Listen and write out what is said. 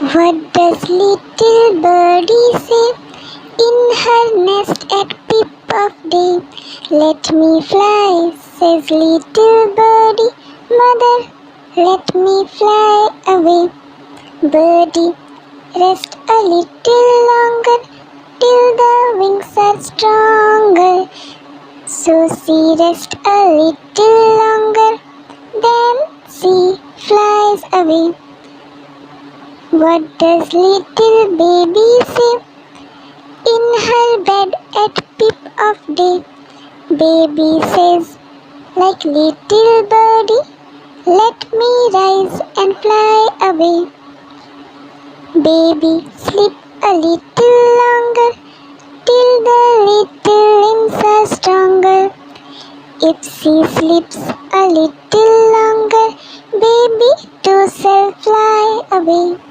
What does little birdie say in her nest at peep of day? Let me fly, says little birdie. Mother, let me fly away. Birdie, rest a little longer till the wings are stronger. So she rests a little longer, then she flies away. What does little baby say in her bed at peep of day? Baby says, like little birdie, let me rise and fly away. Baby, sleep a little longer till the little wings are stronger. If she sleeps a little longer, baby too shall fly away.